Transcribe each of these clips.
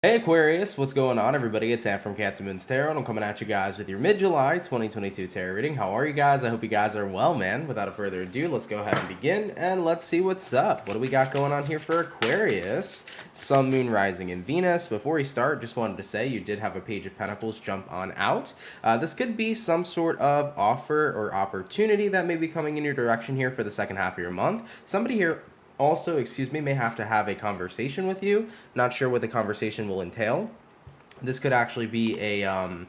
Hey Aquarius, what's going on everybody? It's Sam from CancerMoonsTarot, and I'm coming at you guys with your mid-July 2022 tarot reading. How are you guys? I hope you guys are well, man. Without further ado, let's go ahead and begin, and let's see what's up. What do we got going on here for Aquarius? Sun, Moon, Rising, and Venus. Before we start, just wanted to say you did have a Page of Pentacles jump on out. This could be some sort of offer or opportunity that may be coming in your direction here for the second half of your month. Somebody here also, may have to have a conversation with you. Not sure what the conversation will entail. This could actually be a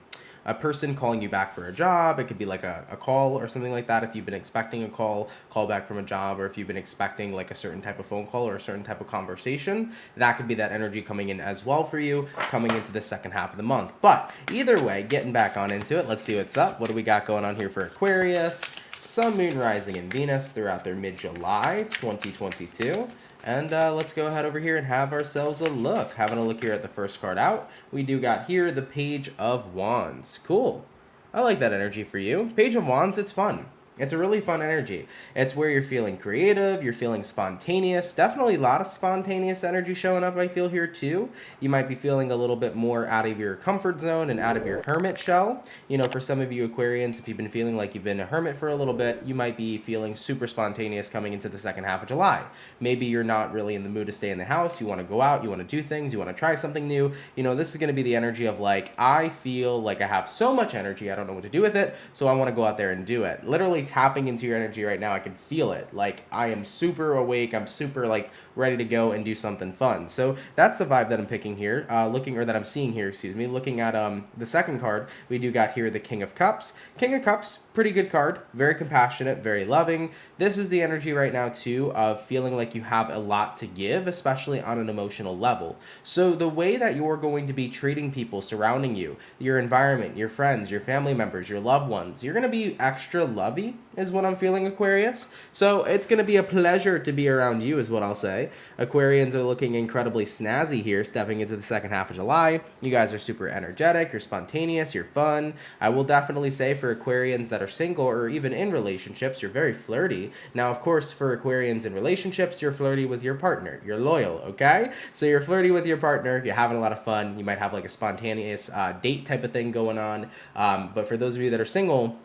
person calling you back for a job. It could be like a call or something like that. If you've been expecting a call back from a job, or if you've been expecting like a certain type of phone call or a certain type of conversation, that could be that energy coming in as well for you coming into the second half of the month. But either way, getting back on into it, let's see what's up. What do we got going on here for Aquarius? Sun, Moon, Rising, and Venus throughout their mid-July 2022. And let's go ahead over here and have ourselves a look. Having a look here at the first card out, we do got here the Page of Wands. Cool. I like that energy for you. Page of Wands, it's fun. It's a really fun energy. It's where you're feeling creative, you're feeling spontaneous. Definitely a lot of spontaneous energy showing up, I feel, here too. You might be feeling a little bit more out of your comfort zone and out of your hermit shell. You know, for some of you Aquarians, if you've been feeling like you've been a hermit for a little bit, you might be feeling super spontaneous coming into the second half of July. Maybe you're not really in the mood to stay in the house. You want to go out, you want to do things, you want to try something new. You know, this is going to be the energy of like, I feel like I have so much energy, I don't know what to do with it, so I want to go out there and do it. Literally tapping into your energy right now. I can feel it. Like, I am super awake. I'm super like ready to go and do something fun. So that's the vibe that I'm picking here. That I'm seeing here, looking at the second card, we do got here the King of Cups. King of Cups, pretty good card. Very compassionate, very loving. This is the energy right now too of feeling like you have a lot to give, especially on an emotional level. So the way that you're going to be treating people surrounding you, your environment, your friends, your family members, your loved ones, you're going to be extra lovey is what I'm feeling, Aquarius. So it's going to be a pleasure to be around you is what I'll say. Aquarians are looking incredibly snazzy here stepping into the second half of July. You guys are super energetic, you're spontaneous, you're fun. I will definitely say for Aquarians that are single or even in relationships, you're very flirty. Now, of course, for Aquarians in relationships, you're flirty with your partner. You're loyal, okay? So you're flirty with your partner, you're having a lot of fun. You might have like a spontaneous date type of thing going on. But for those of you that are single,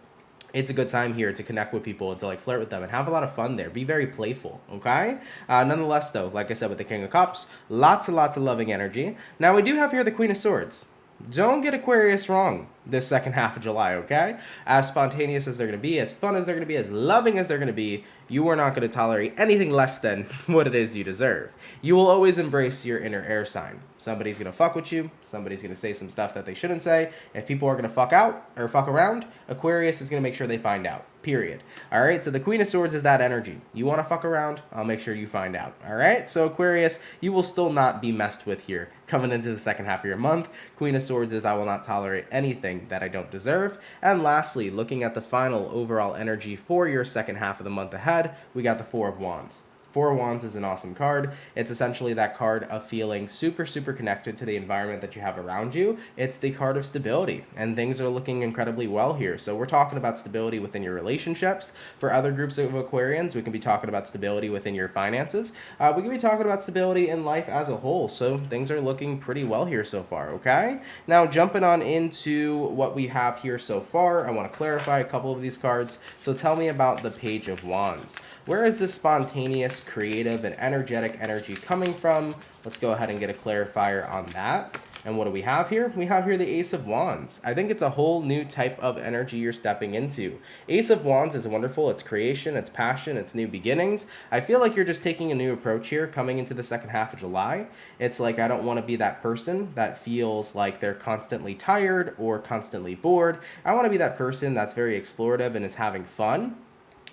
it's a good time here to connect with people and to like flirt with them and have a lot of fun there. Be very playful, okay? Nonetheless, though, like I said with the King of Cups, lots and lots of loving energy. Now, we do have here the Queen of Swords. Don't get Aquarius wrong this second half of July, okay? As spontaneous as they're going to be, as fun as they're going to be, as loving as they're going to be, you are not going to tolerate anything less than what it is you deserve. You will always embrace your inner air sign. Somebody's going to fuck with you. Somebody's going to say some stuff that they shouldn't say. If people are going to fuck out or fuck around, Aquarius is going to make sure they find out. Period. All right, so the Queen of Swords is that energy. You want to fuck around, I'll make sure you find out. All right, so Aquarius, you will still not be messed with here coming into the second half of your month. Queen of Swords is I will not tolerate anything that I don't deserve. And lastly, looking at the final overall energy for your second half of the month ahead, we got the Four of Wands. Four of Wands is an awesome card. It's essentially that card of feeling super, super connected to the environment that you have around you. It's the card of stability, and things are looking incredibly well here. So we're talking about stability within your relationships. For other groups of Aquarians, we can be talking about stability within your finances. We can be talking about stability in life as a whole. So things are looking pretty well here so far, okay? Now, jumping on into what we have here so far, I want to clarify a couple of these cards. So tell me about the Page of Wands. Where is this spontaneous, creative, and energetic energy coming from? Let's go ahead and get a clarifier on that. And what do we have here? We have here the Ace of Wands. I think it's a whole new type of energy you're stepping into. Ace of Wands is wonderful. It's creation, it's passion, it's new beginnings. I feel like you're just taking a new approach here coming into the second half of July. It's like I don't want to be that person that feels like they're constantly tired or constantly bored. I want to be that person that's very explorative and is having fun.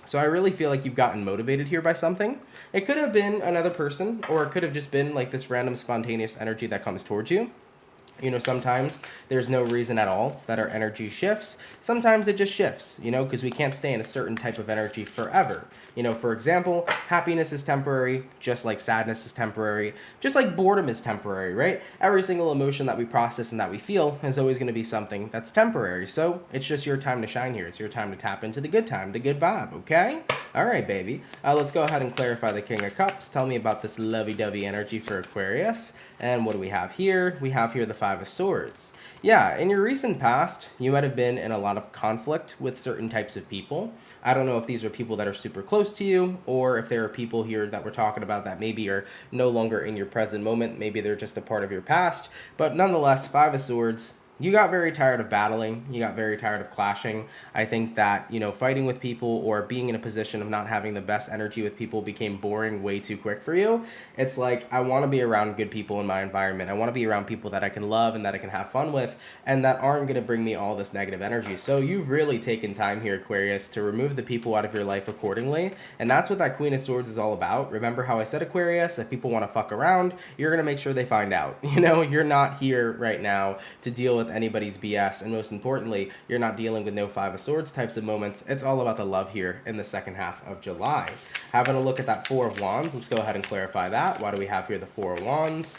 So I really feel like you've gotten motivated here by something. It could have been another person, or it could have just been like this random spontaneous energy that comes towards you. You know, sometimes there's no reason at all that our energy shifts. Sometimes it just shifts, you know, because we can't stay in a certain type of energy forever. You know, for example, happiness is temporary, just like sadness is temporary, just like boredom is temporary, right? Every single emotion that we process and that we feel is always going to be something that's temporary. So it's just your time to shine here. It's your time to tap into the good time, the good vibe, okay? All right, baby. Let's go ahead and clarify the King of Cups. Tell me about this lovey-dovey energy for Aquarius. And what do we have here? We have here the Five of Swords. Yeah, in your recent past, you might have been in a lot of conflict with certain types of people. I don't know if these are people that are super close to you, or if there are people here that we're talking about that maybe are no longer in your present moment. Maybe they're just a part of your past. But nonetheless, Five of Swords, you got very tired of battling. You got very tired of clashing. I think that, fighting with people or being in a position of not having the best energy with people became boring way too quick for you. It's like, I want to be around good people in my environment. I want to be around people that I can love and that I can have fun with and that aren't going to bring me all this negative energy. So you've really taken time here, Aquarius, to remove the people out of your life accordingly. And that's what that Queen of Swords is all about. Remember how I said, Aquarius, if people want to fuck around, you're going to make sure they find out. You're not here right now to deal with anybody's BS, and most importantly, you're not dealing with no Five of Swords types of moments. It's all about the love here in the second half of July. Having a look at that Four of Wands, let's go ahead and clarify that. Why do we have here the Four of Wands?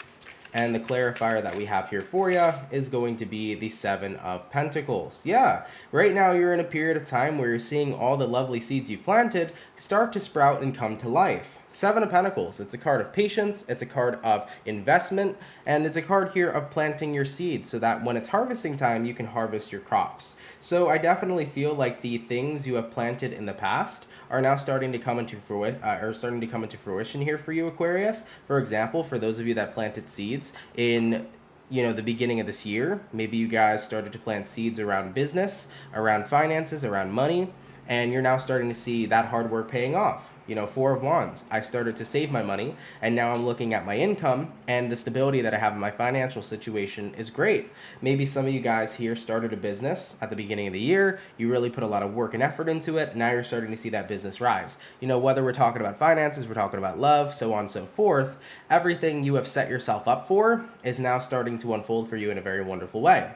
And the clarifier that we have here for you is going to be the Seven of Pentacles. Yeah, right now you're in a period of time where you're seeing all the lovely seeds you've planted start to sprout and come to life. Seven of Pentacles, it's a card of patience, it's a card of investment, and it's a card here of planting your seeds so that when it's harvesting time, you can harvest your crops. So I definitely feel like the things you have planted in the past are now starting to come into fruition here for you, Aquarius. For example, for those of you that planted seeds in the beginning of this year, maybe you guys started to plant seeds around business, around finances, around money, and you're now starting to see that hard work paying off. Four of Wands, I started to save my money, and now I'm looking at my income, and the stability that I have in my financial situation is great. Maybe some of you guys here started a business at the beginning of the year, you really put a lot of work and effort into it, now you're starting to see that business rise. Whether we're talking about finances, we're talking about love, so on and so forth, everything you have set yourself up for is now starting to unfold for you in a very wonderful way.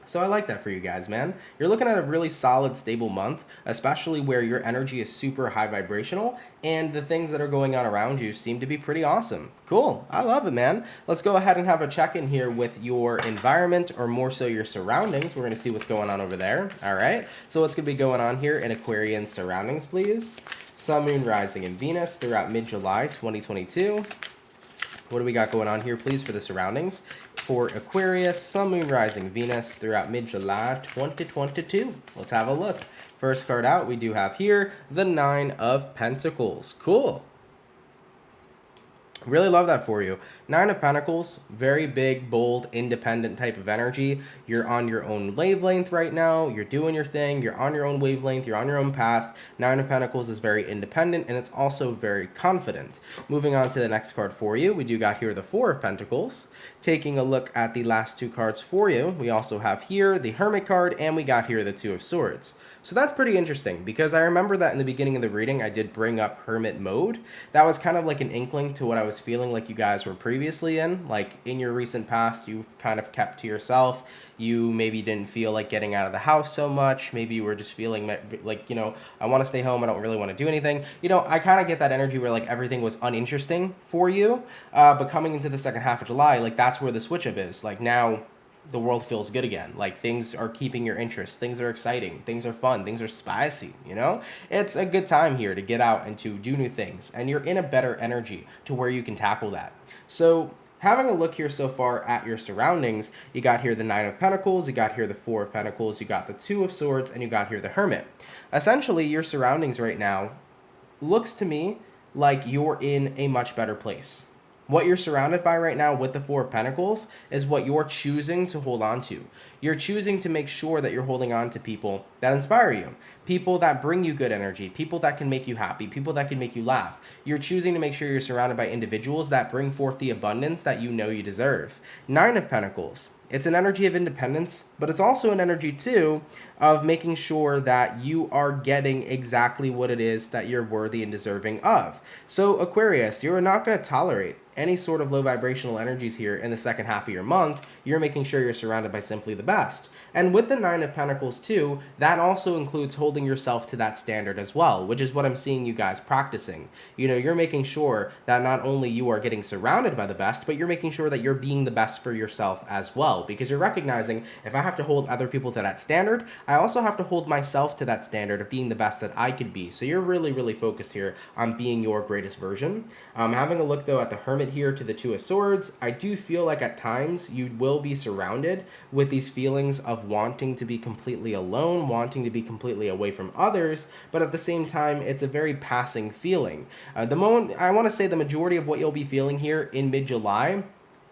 So I like that for you guys, man. You're looking at a really solid, stable month, especially where your energy is super high vibrational and the things that are going on around you seem to be pretty awesome. Cool. I love it, man. Let's go ahead and have a check-in here with your environment, or more so your surroundings. We're going to see what's going on over there. All right. So what's going to be going on here in Aquarian surroundings, please? Sun, Moon, Rising, and Venus throughout mid-July 2022. What do we got going on here, please, for the surroundings? For Aquarius, Sun, Moon, Rising, Venus throughout mid-July 2022. Let's have a look. First card out, we do have here the Nine of Pentacles. Cool. Really love that for you. Nine of Pentacles, very big, bold, independent type of energy. You're on your own wavelength right now. You're doing your thing. You're on your own wavelength. You're on your own path. Nine of Pentacles is very independent, and it's also very confident. Moving on to the next card for you, we do got here the Four of Pentacles. Taking a look at the last two cards for you, we also have here the Hermit card, and we got here the Two of Swords. So that's pretty interesting, because I remember that in the beginning of the reading, I did bring up Hermit mode. That was kind of like an inkling to what I was feeling like you guys were previously in. Like in your recent past, you've kind of kept to yourself. You maybe didn't feel like getting out of the house so much. Maybe you were just feeling like, I want to stay home. I don't really want to do anything. I kind of get that energy where like everything was uninteresting for you. But coming into the second half of July, like that's where the switch up is. Like now, the world feels good again. Like things are keeping your interest. Things are exciting. Things are fun. Things are spicy, It's a good time here to get out and to do new things. And you're in a better energy to where you can tackle that. So having a look here so far at your surroundings, you got here the Nine of Pentacles, you got here the Four of Pentacles, you got the Two of Swords, and you got here the Hermit. Essentially, your surroundings right now looks to me like you're in a much better place. What you're surrounded by right now with the Four of Pentacles is what you're choosing to hold on to. You're choosing to make sure that you're holding on to people that inspire you, people that bring you good energy, people that can make you happy, people that can make you laugh. You're choosing to make sure you're surrounded by individuals that bring forth the abundance that you know you deserve. Nine of Pentacles. It's an energy of independence, but it's also an energy, too, of making sure that you are getting exactly what it is that you're worthy and deserving of. So, Aquarius, you're not going to tolerate any sort of low vibrational energies here in the second half of your month. You're making sure you're surrounded by simply the best. And with the Nine of Pentacles, too, that also includes holding yourself to that standard as well, which is what I'm seeing you guys practicing. You're making sure that not only you are getting surrounded by the best, but you're making sure that you're being the best for yourself as well. well, because you're recognizing if I have to hold other people to that standard, I also have to hold myself to that standard of being the best that I could be. So you're really, really focused here on being your greatest version. Having a look though at the Hermit here to the Two of Swords, I do feel like at times you will be surrounded with these feelings of wanting to be completely alone, wanting to be completely away from others, but at the same time, it's a very passing feeling. I want to say the majority of what you'll be feeling here in mid-July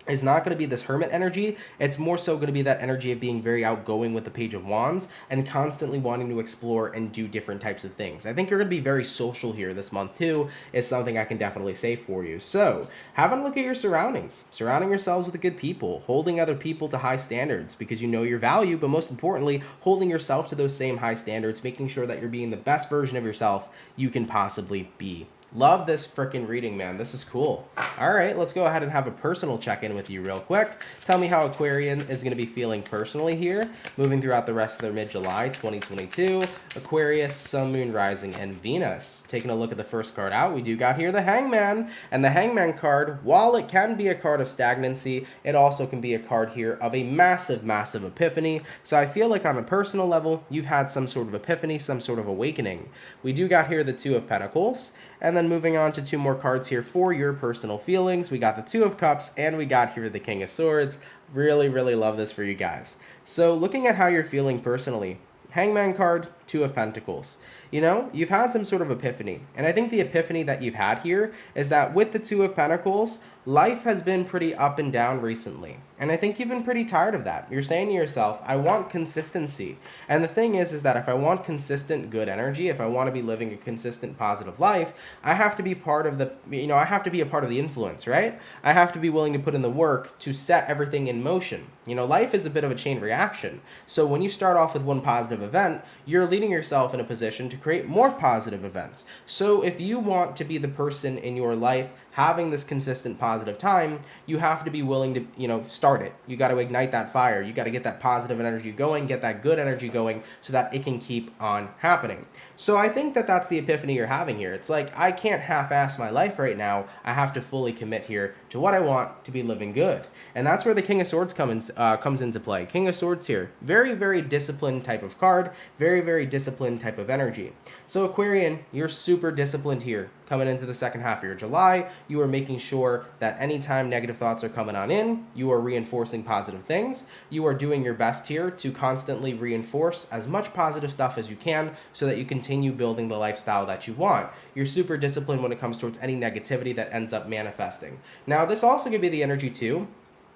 is not going to be this Hermit energy. It's more so going to be that energy of being very outgoing with the Page of Wands and constantly wanting to explore and do different types of things. I think you're going to be very social here this month too, is something I can definitely say for you. So have a look at your surroundings, surrounding yourselves with good people, holding other people to high standards because you know your value, but most importantly, holding yourself to those same high standards, making sure that you're being the best version of yourself you can possibly be. Love this freaking reading, man. This is cool. All right, let's go ahead and have a personal check-in with you real quick. Tell me how Aquarian is going to be feeling personally here, moving throughout the rest of their mid-July 2022. Aquarius, Sun, Moon, Rising, and Venus. Taking a look at the first card out, we do got here the Hangman. And the Hangman card, while it can be a card of stagnancy, it also can be a card here of a massive, massive epiphany. So I feel like on a personal level, you've had some sort of epiphany, some sort of awakening. We do got here the Two of Pentacles. And then moving on to two more cards here for your personal feelings. We got the Two of Cups and we got here the King of Swords. Really, really love this for you guys. So looking at how you're feeling personally, Hangman card, Two of Pentacles. You know, you've had some sort of epiphany. And I think the epiphany that you've had here is that with the Two of Pentacles, life has been pretty up and down recently. And I think you've been pretty tired of that. You're saying to yourself, I want consistency. And the thing is that if I want consistent good energy, if I want to be living a consistent positive life, I have to be part of the, I have to be a part of the influence, right? I have to be willing to put in the work to set everything in motion. Life is a bit of a chain reaction. So when you start off with one positive event, you're leading yourself in a position to create more positive events. So if you want to be the person in your life having this consistent positive time, you have to be willing to, start it. You got to ignite that fire. You got to get that positive energy going, get that good energy going so that it can keep on happening. So I think that that's the epiphany you're having here. It's like, I can't half-ass my life right now. I have to fully commit here to what I want to be living good. And that's where the King of Swords comes into play. King of Swords here, very, very disciplined type of card, very, very disciplined type of energy. So Aquarian, you're super disciplined here. Coming into the second half of your July, you are making sure that anytime negative thoughts are coming on in, you are reinforcing positive things. You are doing your best here to constantly reinforce as much positive stuff as you can so that you continue building the lifestyle that you want. You're super disciplined when it comes towards any negativity that ends up manifesting. Now, this also could be the energy too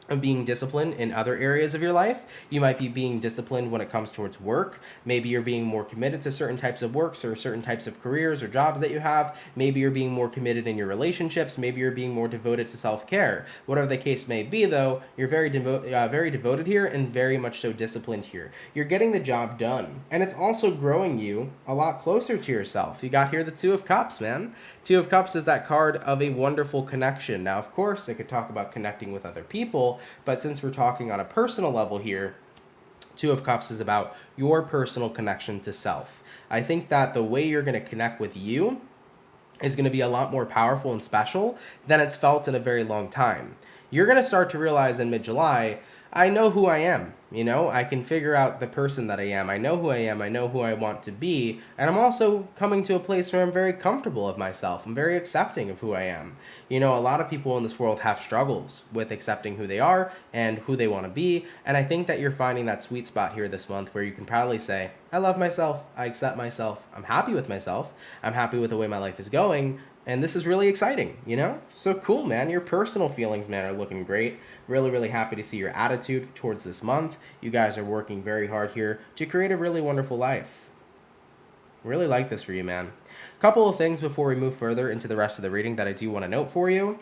of being disciplined in other areas of your life. You might be being disciplined when it comes towards work. Maybe you're being more committed to certain types of works or certain types of careers or jobs that you have. Maybe you're being more committed in your relationships. Maybe you're being more devoted to self-care. Whatever the case may be, though, you're very devoted here and very much so disciplined here. You're getting the job done. And it's also growing you a lot closer to yourself. You got here the Two of Cups, man. Two of Cups is that card of a wonderful connection. Now, of course, I could talk about connecting with other people, but since we're talking on a personal level here, Two of Cups is about your personal connection to self. I think that the way you're going to connect with you is going to be a lot more powerful and special than it's felt in a very long time. You're going to start to realize in mid-July, I know who I am. I can figure out the person that I am. I know who I am. I know who I want to be. And I'm also coming to a place where I'm very comfortable of myself. I'm very accepting of who I am. A lot of people in this world have struggles with accepting who they are and who they want to be. And I think that you're finding that sweet spot here this month where you can proudly say, I love myself. I accept myself. I'm happy with myself. I'm happy with the way my life is going. And this is really exciting, So cool, man. Your personal feelings, man, are looking great. Really, really happy to see your attitude towards this month. You guys are working very hard here to create a really wonderful life. Really like this for you, man. Couple of things before we move further into the rest of the reading that I do want to note for you.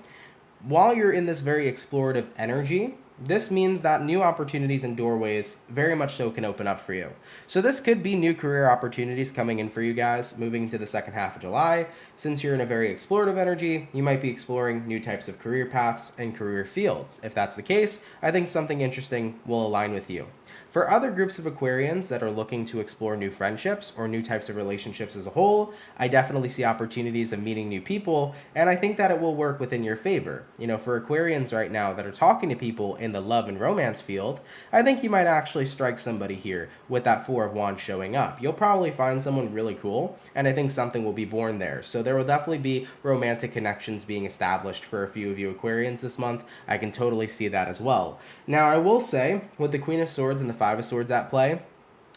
While you're in this very explorative energy, this means that new opportunities and doorways very much so can open up for you. So this could be new career opportunities coming in for you guys moving into the second half of July. Since you're in a very explorative energy, you might be exploring new types of career paths and career fields. If that's the case, I think something interesting will align with you. For other groups of Aquarians that are looking to explore new friendships or new types of relationships as a whole, I definitely see opportunities of meeting new people, and I think that it will work within your favor. For Aquarians right now that are talking to people in the love and romance field, I think you might actually strike somebody here with that Four of Wands showing up. You'll probably find someone really cool, and I think something will be born there. So there will definitely be romantic connections being established for a few of you Aquarians this month. I can totally see that as well. Now, I will say, with the Queen of Swords and the Five of Swords at play,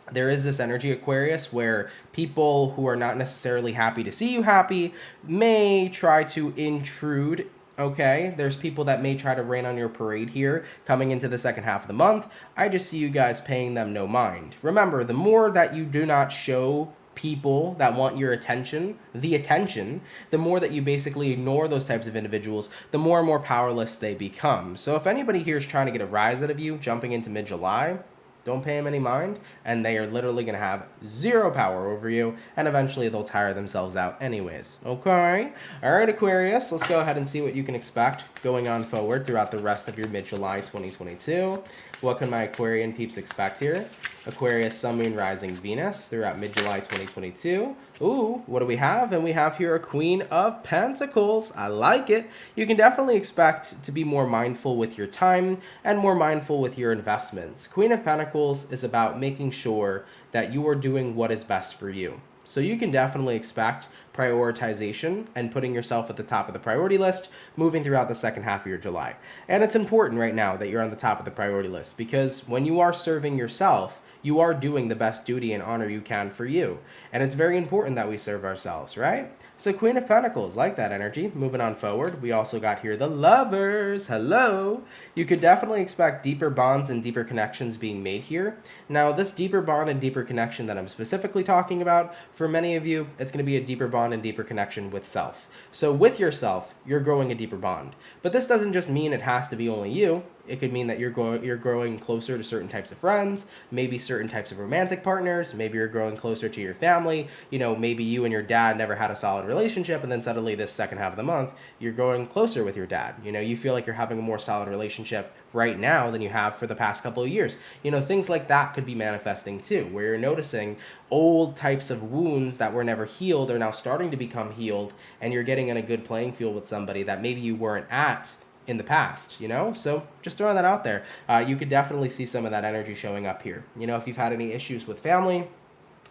there is this energy, Aquarius, where people who are not necessarily happy to see you happy may try to intrude. Okay, there's people that may try to rain on your parade here coming into the second half of the month. I just see you guys paying them no mind. Remember, the more that you do not show people that want your attention, the more that you basically ignore those types of individuals, the more and more powerless they become. So if anybody here is trying to get a rise out of you jumping into mid-July, don't pay them any mind, and they are literally going to have zero power over you, and eventually they'll tire themselves out anyways. Okay? All right, Aquarius, let's go ahead and see what you can expect going on forward throughout the rest of your mid-July 2022. What can my Aquarian peeps expect here? Aquarius, Sun, Moon, Rising, Venus throughout mid-July 2022. Ooh, what do we have? And we have here a Queen of Pentacles. I like it. You can definitely expect to be more mindful with your time and more mindful with your investments. Queen of Pentacles is about making sure that you are doing what is best for you. So you can definitely expect prioritization and putting yourself at the top of the priority list moving throughout the second half of your July. And it's important right now that you're on the top of the priority list, because when you are serving yourself, you are doing the best duty and honor you can for you. And it's very important that we serve ourselves, right? So Queen of Pentacles, like that energy. Moving on forward, we also got here the Lovers. Hello. You could definitely expect deeper bonds and deeper connections being made here. Now, this deeper bond and deeper connection that I'm specifically talking about, for many of you, it's going to be a deeper bond and deeper connection with self. So with yourself, you're growing a deeper bond. But this doesn't just mean it has to be only you. It could mean that you're growing closer to certain types of friends, maybe certain types of romantic partners, maybe you're growing closer to your family. You know, maybe you and your dad never had a solid relationship, and then suddenly this second half of the month, you're growing closer with your dad. You know, you feel like you're having a more solid relationship right now than you have for the past couple of years. You know, things like that could be manifesting too, where you're noticing old types of wounds that were never healed are now starting to become healed, and you're getting in a good playing field with somebody that maybe you weren't at in the past, you know? So just throwing that out there. You could definitely see some of that energy showing up here. You know, if you've had any issues with family,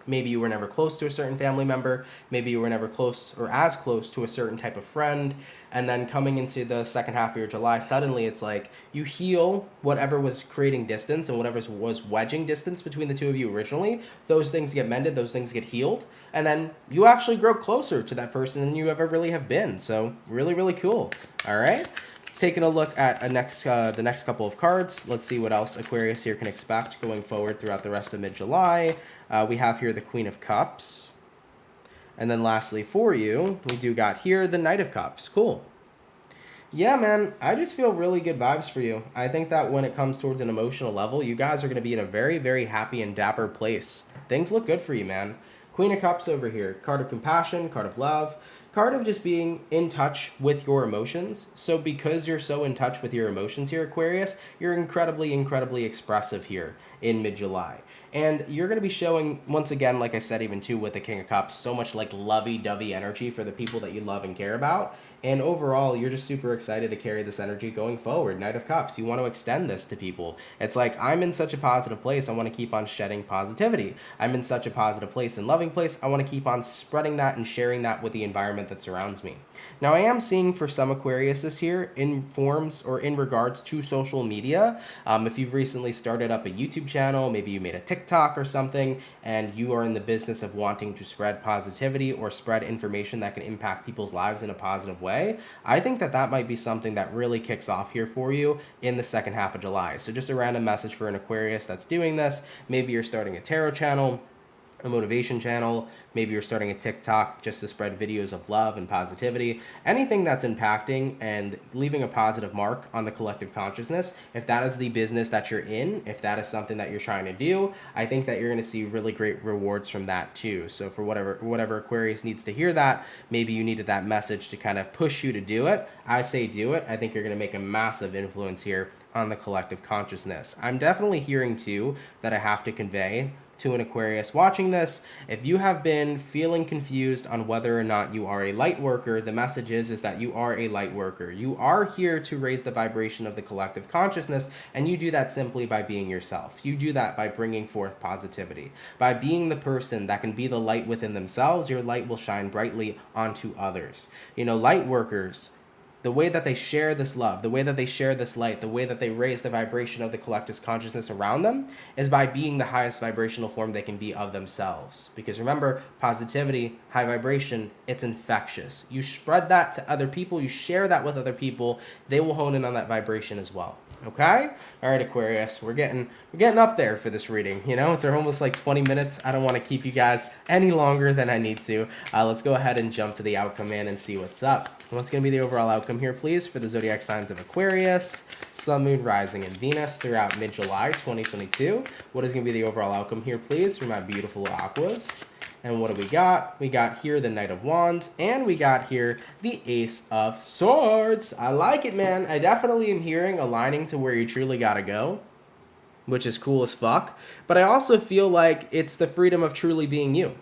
maybe you were never close to a certain family member, maybe you were never close or as close to a certain type of friend, and then coming into the second half of your July, suddenly it's like you heal whatever was creating distance and whatever was wedging distance between the two of you originally. Those things get mended, those things get healed, and then you actually grow closer to that person than you ever really have been. So really, really cool. All right. Taking a look at the next couple of cards, let's see what else Aquarius here can expect going forward throughout the rest of mid-July. We have here the Queen of Cups. And then lastly for you, we do got here the Knight of Cups. Cool. Yeah, man, I just feel really good vibes for you. I think that when it comes towards an emotional level, you guys are going to be in a very, very happy and dapper place. Things look good for you, man. Queen of Cups over here. Card of compassion, card of love. Card of just being in touch with your emotions. So because you're so in touch with your emotions here, Aquarius, you're incredibly, incredibly expressive here in mid-July. And you're going to be showing, once again, like I said, even too, with the King of Cups, so much like lovey-dovey energy for the people that you love and care about. And overall, you're just super excited to carry this energy going forward. Knight of Cups, you want to extend this to people. It's like, I'm in such a positive place, I want to keep on shedding positivity. I'm in such a positive place and loving place, I want to keep on spreading that and sharing that with the environment that surrounds me. Now, I am seeing for some Aquariuses here in forms or in regards to social media. If you've recently started up a YouTube channel, maybe you made a TikTok or something, and you are in the business of wanting to spread positivity or spread information that can impact people's lives in a positive way, I think that that might be something that really kicks off here for you in the second half of July. So just a random message for an Aquarius that's doing this. Maybe you're starting a tarot channel, a motivation channel, maybe you're starting a TikTok just to spread videos of love and positivity, anything that's impacting and leaving a positive mark on the collective consciousness. If that is the business that you're in, if that is something that you're trying to do, I think that you're going to see really great rewards from that too. So for whatever Aquarius needs to hear that, maybe you needed that message to kind of push you to do it, I'd say do it. I think you're going to make a massive influence here on the collective consciousness. I'm definitely hearing too that I have to convey to an Aquarius watching this. If you have been feeling confused on whether or not you are a light worker, the message is that you are a light worker. You are here to raise the vibration of the collective consciousness, and you do that simply by being yourself. You do that by bringing forth positivity. By being the person that can be the light within themselves, your light will shine brightly onto others. You know, light workers, the way that they share this love, the way that they share this light, the way that they raise the vibration of the collective consciousness around them is by being the highest vibrational form they can be of themselves. Because remember, positivity, high vibration, it's infectious. You spread that to other people, you share that with other people, they will hone in on that vibration as well. Okay? All right, Aquarius, we're getting up there for this reading. You know, it's almost like 20 minutes. I don't want to keep you guys any longer than I need to. Let's go ahead and jump to the outcome, man, and see what's up. What's going to be the overall outcome here, please, for the zodiac signs of Aquarius, Sun, Moon, Rising, and Venus throughout mid-July 2022? What is going to be the overall outcome here, please, for my beautiful Aquas? And what do we got? We got here the Knight of Wands, and we got here the Ace of Swords. I like it, man. I definitely am hearing aligning to where you truly gotta go, which is cool as fuck. But I also feel like it's the freedom of truly being you.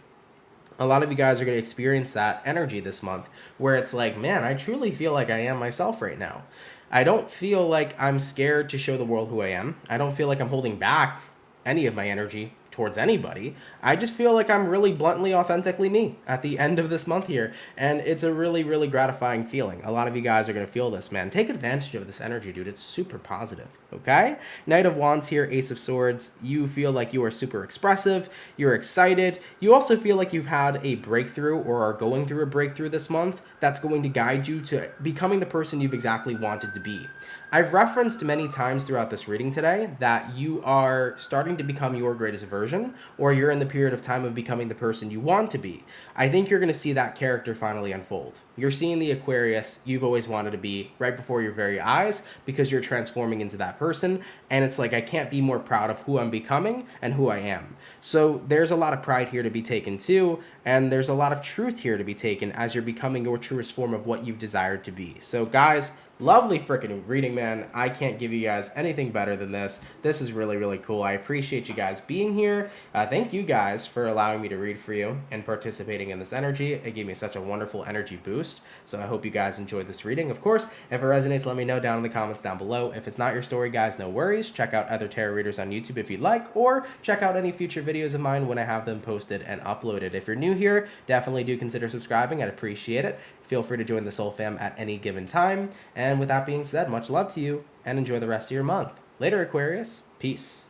A lot of you guys are going to experience that energy this month, where it's like, man, I truly feel like I am myself right now. I don't feel like I'm scared to show the world who I am. I don't feel like I'm holding back any of my energy towards anybody. I just feel like I'm really bluntly, authentically me at the end of this month here. And it's a really, really gratifying feeling. A lot of you guys are going to feel this, man. Take advantage of this energy, dude. It's super positive, okay? Knight of Wands here, Ace of Swords. You feel like you are super expressive. You're excited. You also feel like you've had a breakthrough or are going through a breakthrough this month that's going to guide you to becoming the person you've exactly wanted to be. I've referenced many times throughout this reading today that you are starting to become your greatest version, or you're in the period of time of becoming the person you want to be. I think you're going to see that character finally unfold. You're seeing the Aquarius you've always wanted to be right before your very eyes because you're transforming into that person, and it's like, I can't be more proud of who I'm becoming and who I am. So there's a lot of pride here to be taken too, and there's a lot of truth here to be taken as you're becoming your truest form of what you've desired to be. So guys, lovely freaking reading, man. I can't give you guys anything better than this. This is really, really cool. I appreciate you guys being here. Thank you guys for allowing me to read for you and participating in this energy. It gave me such a wonderful energy boost. So I hope you guys enjoyed this reading. Of course, if it resonates, let me know down in the comments down below. If it's not your story, guys, no worries. Check out other tarot readers on YouTube if you'd like, or check out any future videos of mine when I have them posted and uploaded. If you're new here, definitely do consider subscribing. I'd appreciate it. Feel free to join the Soul Fam at any given time. And with that being said, much love to you, and enjoy the rest of your month. Later, Aquarius. Peace.